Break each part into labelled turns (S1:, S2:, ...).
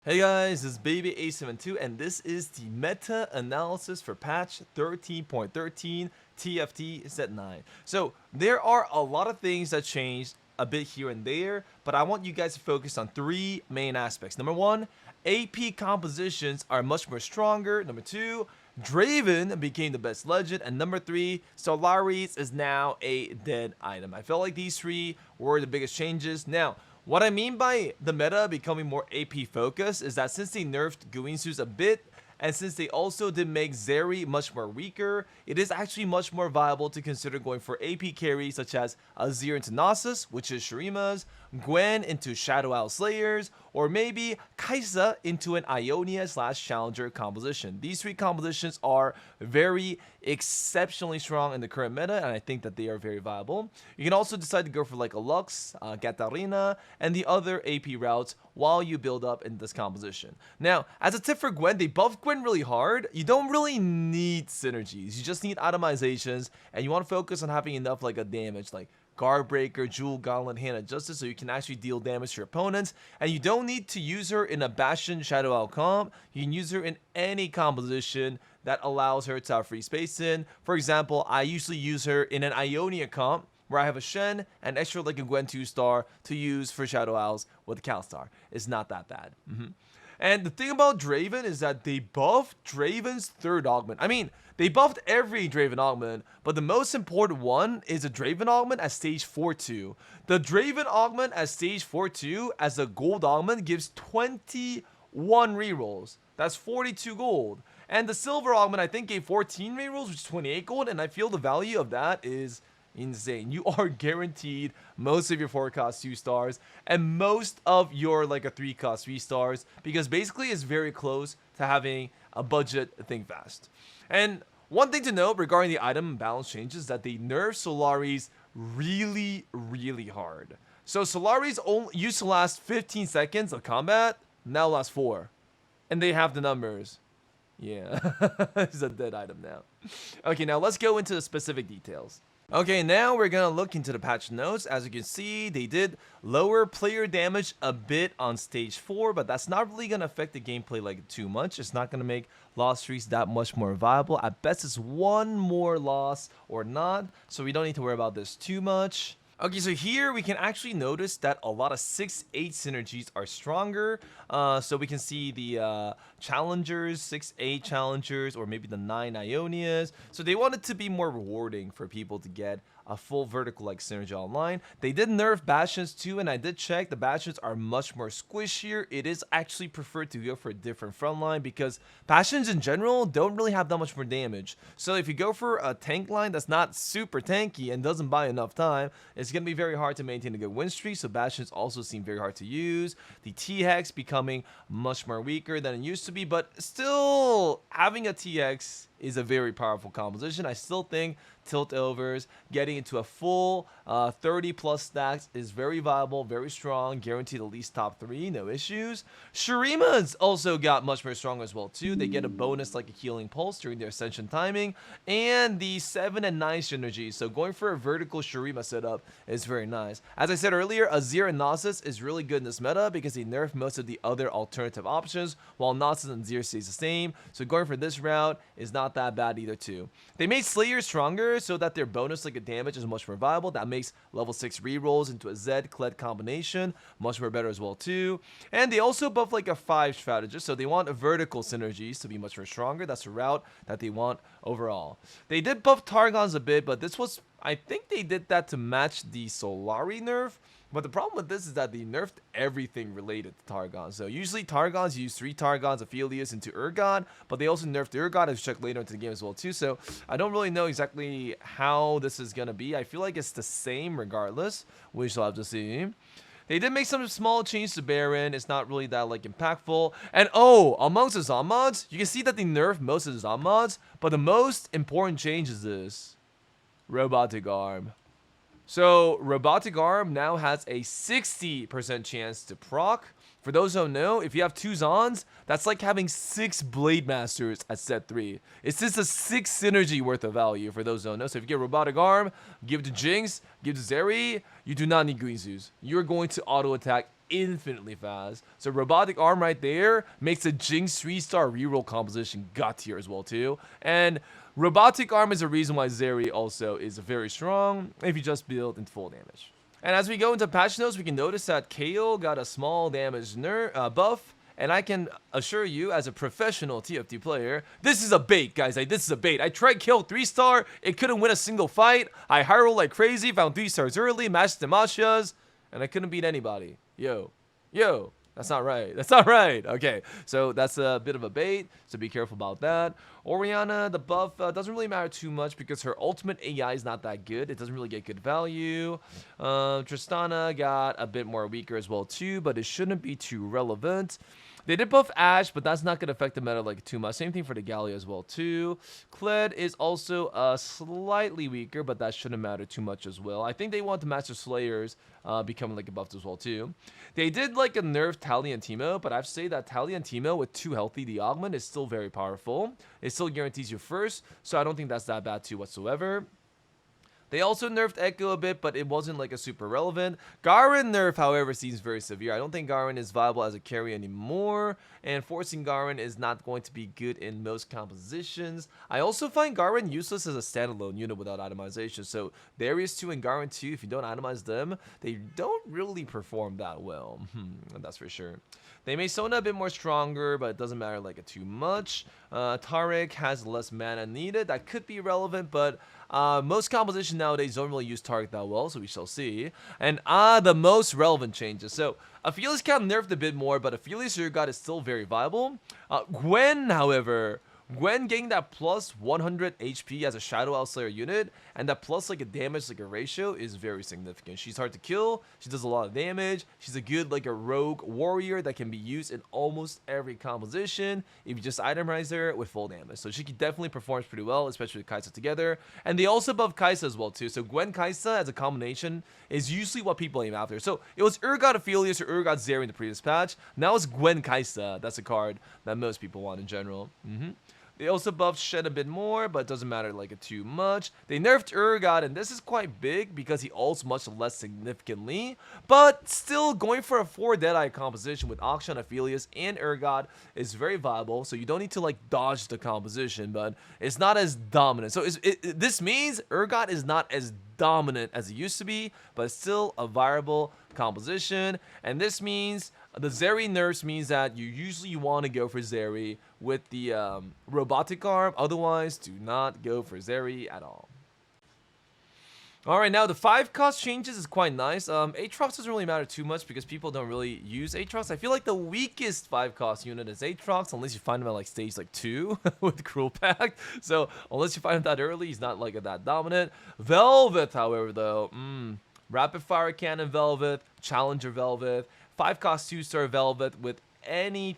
S1: Hey guys, this is Bebe A72 and this is the meta analysis for patch 13.13 TFT set 9. So there are a lot of things that changed a bit here and there, but I want you guys to focus on three main aspects. Number one, AP compositions are much more stronger. Number two, DRAVEN became the best legend, and number three, Solaris is now a dead item. I felt like these three were the biggest changes. Now, what I mean by the meta becoming more AP focused is that since they nerfed Guinsus a bit, and since they also did make Zeri much more weaker, it is actually much more viable to consider going for AP carries such as Azir into NOXUS, which is Shurima's, Gwen into Shadow Owl Slayers, or maybe Kaisa into an IONIA / Challenger composition. These three compositions are very exceptionally strong in the current meta, and I think that they are very viable. You can also decide to go for like a Lux, Katarina, and the other AP routes while you build up in this composition. Now, as a tip for Gwen, they buff Gwen really hard. You don't really need synergies. You just need atomizations, and you want to focus on having enough like a damage, like Guard Breaker, Jewel, Gauntlet, Hand of Justice, so you can actually deal damage to your opponents. And you don't need to use her in a Bastion Shadow Owl comp. You can use her in any composition that allows her to have free space in. For example, I usually use her in an Ionia comp, where I have a Shen and extra like a Gwen 2-star to use for Shadow Owls with a Calstar. It's not that bad. And the thing about DRAVEN is that they buffed DRAVEN's third augment. I mean, they buffed every DRAVEN augment, but the most important one is a DRAVEN augment at stage 4-2. The DRAVEN augment at stage 4-2 as a gold augment gives 21 rerolls. That's 42 gold. And the silver augment I think gave 14 rerolls, which is 28 gold, and I feel the value of that is insane. You are guaranteed most of your 4-cost 2-stars and most of your like a 3-cost 3-stars, because basically it's very close to having a budget think fast. And one thing to note regarding the item balance changes is that they nerfed Solaris really hard. So Solaris only used to last 15 seconds of combat, now lasts 4. And they have the numbers. Yeah, it's a dead item now. Okay, now let's go into the specific details. Okay, now we're gonna look into the patch notes. As you can see, they did lower player damage a bit on stage 4, but that's not really gonna affect the gameplay like too much. It's not gonna make loss streaks that much more viable. At best, it's one more loss or not, so we don't need to worry about this too much. Okay, so here we can actually notice that a lot of 6-8 synergies are stronger. So we can see the challengers, 6-8 challengers, or maybe the 9 Ionias. So they want it to be more rewarding for people to get a full vertical like synergy online. They did nerf Bastions too, and I did check. The Bastions are much more squishier. It is actually preferred to go for a different front line because Bastions in general don't really have that much more damage. So if you go for a tank line that's not super tanky and doesn't buy enough time, it's going to be very hard to maintain a good win streak. So Bastions also seem very hard to use. The T-Hex becoming much more weaker than it used to be, but still having a T-Hex is a very powerful composition. I still think tilt overs, getting into a full 30 plus stacks is very viable, very strong, guaranteed at least top 3, no issues. Shurima's also got much more strong as well too. They get a bonus like a healing pulse during their ascension timing, and the 7 and 9 synergy. So going for a vertical Shurima setup is very nice. As I said earlier, Azir and NOXUS is really good in this meta because they nerf most of the other alternative options, while NOXUS and Azir stays the same. So going for this route is not that bad either too. They made Slayer stronger so that their bonus like a damage is much more viable. That makes level 6 rerolls into a Zed Kled combination much more better as well too. And they also buff like a 5 strategist, so they want vertical synergies to be much more stronger. That's the route that they want overall. They did buff Targons a bit, but this was, I think they did that to match the Solari nerf. But the problem with this is that they nerfed everything related to Targon. So usually Targons use 3 Targons, Aphelios into Urgot, but they also nerfed Urgot, as checked later into the game as well too. So I don't really know exactly how this is going to be. I feel like it's the same regardless. We shall have to see. They did make some small changes to Baron. It's not really that like impactful. And oh, amongst the Zom mods, you can see that they nerfed most of the Zom mods, but the most important change is this. Robotic Arm. So Robotic Arm now has a 60% chance to proc. For those who don't know, if you have 2 Zons, that's like having 6 Blade Masters at set 3. It's just a 6 synergy worth of value for those who don't know. So if you get Robotic Arm, give it to Jinx, give it to Zeri, you do not need Guinsus. You're going to auto attack infinitely fast. So robotic arm right there makes a Jinx 3-star reroll composition god tier as well too. And robotic arm is a reason why Zeri also is very strong if you just build into full damage. And as we go into patch notes, we can notice that KO got a small damage buff. And I can assure you, as a professional TFT player, this is a bait, guys. Like, this is a bait. I tried kill 3-star. It couldn't win a single fight. I high roll like crazy, found 3 stars early, matched the Mashas, and I couldn't beat anybody. Yo. That's not right. That's not right. Okay, so that's a bit of a bait, so be careful about that. Orianna, the buff doesn't really matter too much because her ultimate AI is not that good. It doesn't really get good value. Tristana got a bit more weaker as well too, but it shouldn't be too relevant. They did buff Ashe, but that's not going to affect the meta like too much. Same thing for the Galio as well too. Kled is also slightly weaker, but that shouldn't matter too much as well. I think they want the Master Slayers becoming like a buff as well too. They did like a nerf Tally and Teemo, but I've said that Tally and Teemo with 2 healthy, the augment is still very powerful. It still guarantees you first, so I don't think that's that bad too whatsoever. They also nerfed Echo a bit, but it wasn't like a super relevant. Garen nerf, however, seems very severe. I don't think Garen is viable as a carry anymore, and forcing Garen is not going to be good in most compositions. I also find Garen useless as a standalone unit without itemization. So Darius 2 and Garen 2, if you don't itemize them, they don't really perform that well. That's for sure. They made Sona a bit more stronger, but it doesn't matter like too much. Taric has less mana needed. That could be relevant, but most composition nowadays don't really use Taric that well, so we shall see. And the most relevant changes. So Aphelios got nerfed a bit more, but Aphelios Urgot is still very viable. Gwen, however, Gwen getting that plus 100 HP as a Shadow Outslayer unit, and that plus like a damage like a ratio is very significant. She's hard to kill, she does a lot of damage, she's a good like a rogue warrior that can be used in almost every composition if you just itemize her with full damage. So she definitely performs pretty well, especially with Kai'Sa together. And they also buff Kai'Sa as well too. So Gwen Kai'Sa as a combination is usually what people aim after. So it was Urgot Aphelios or Urgot Zeri in the previous patch. Now it's Gwen Kai'Sa. That's a card that most people want in general. They also buffed Shen a bit more, but it doesn't matter like too much. They nerfed Urgot, and this is quite big because he ults much less significantly. But still, going for a 4 Deadeye composition with Akshan, Aphelios, and Urgot is very viable. So you don't need to like dodge the composition, but it's not as dominant. So this means Urgot is not as dominant as it used to be, but it's still a viable composition. And this means the Zeri nerfs means that you usually want to go for Zeri with the robotic arm. Otherwise, do not go for Zeri at all. Alright, now the 5 cost changes is quite nice. Aatrox doesn't really matter too much because people don't really use Aatrox. I feel like the weakest 5 cost unit is Aatrox, unless you find him at like stage like 2 with Cruel Pact. So unless you find him that early, he's not like that dominant. Velvet, however, though, Rapid Fire Cannon Velvet, Challenger Velvet, 5 cost 2-star Velvet with any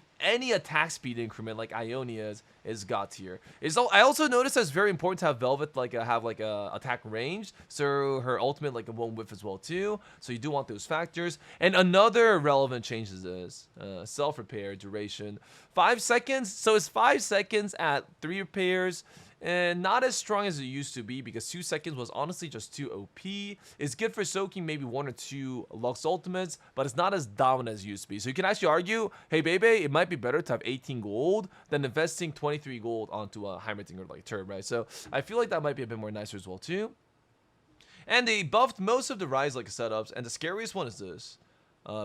S1: attack speed increment like Ionia's is god tier. I also noticed that it's very important to have Velvet like have like a attack range, so her ultimate like won't whiff as well too. So you do want those factors. And another relevant change is this self repair duration, 5 seconds. So it's 5 seconds at 3 repairs. And not as strong as it used to be because 2 seconds was honestly just too OP. It's good for soaking maybe 1 or 2 Lux ultimates, but it's not as dominant as it used to be. So you can actually argue, hey Bebe, it might be better to have 18 gold than investing 23 gold onto a Heimerdinger like turret, right? So I feel like that might be a bit more nicer as well too. And they buffed most of the Rise like setups, and the scariest one is this.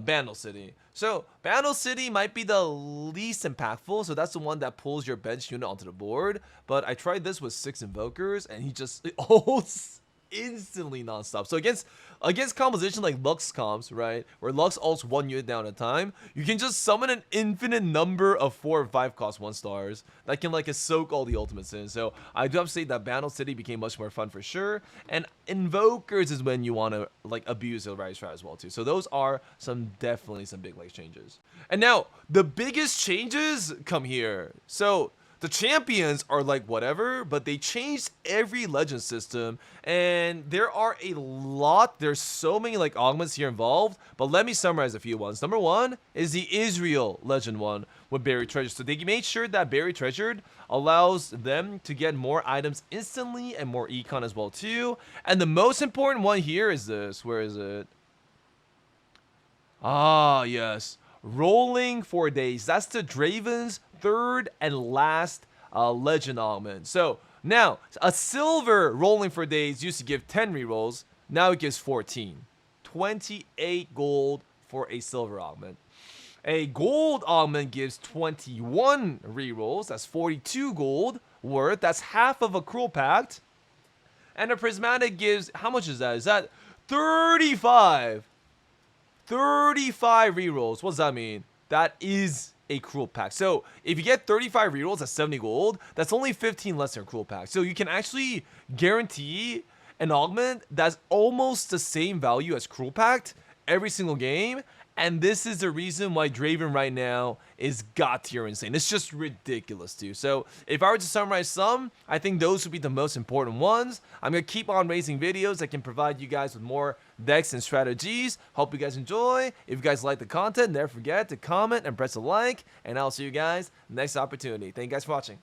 S1: Bandle City. So Bandle City might be the least impactful, so that's the one that pulls your bench unit onto the board. But I tried this with 6 Invokers, and he just ults instantly non-stop. So against composition like Lux comps, right, where Lux ults 1 unit down at a time, you can just summon an infinite number of 4 or 5 cost 1 stars that can like soak all the ultimates in. So I do have to say that Bandle City became much more fun for sure, and Invokers is when you want to like abuse the Rise strat as well too. So those are definitely some big like changes. And now the biggest changes come here. So the champions are like whatever, but they changed every legend system, and there are a lot. There's so many like augments here involved, but let me summarize a few ones. Number 1 is the Israel legend one with Buried Treasure. So they made sure that Buried Treasured allows them to get more items instantly and more econ as well too. And the most important one here is this. Where is it? Ah, yes. Rolling for Days. That's the DRAVEN's third and last legend augment. So now, a silver Rolling for Days used to give 10 rerolls. Now it gives 14. 28 gold for a silver augment. A gold augment gives 21 rerolls. That's 42 gold worth. That's half of a Cruel Pact. And a prismatic gives, how much is that? Is that 35? 35 rerolls. What does that mean? That is a Cruel Pact. So if you get 35 rerolls at 70 gold, that's only 15 less than a Cruel Pact. So you can actually guarantee an augment that's almost the same value as Cruel Pact every single game. And this is the reason why DRAVEN right now is god tier insane. It's just ridiculous, dude. So if I were to summarize some, I think those would be the most important ones. I'm going to keep on raising videos that can provide you guys with more decks and strategies. Hope you guys enjoy. If you guys like the content, never forget to comment and press a like. And I'll see you guys next opportunity. Thank you guys for watching.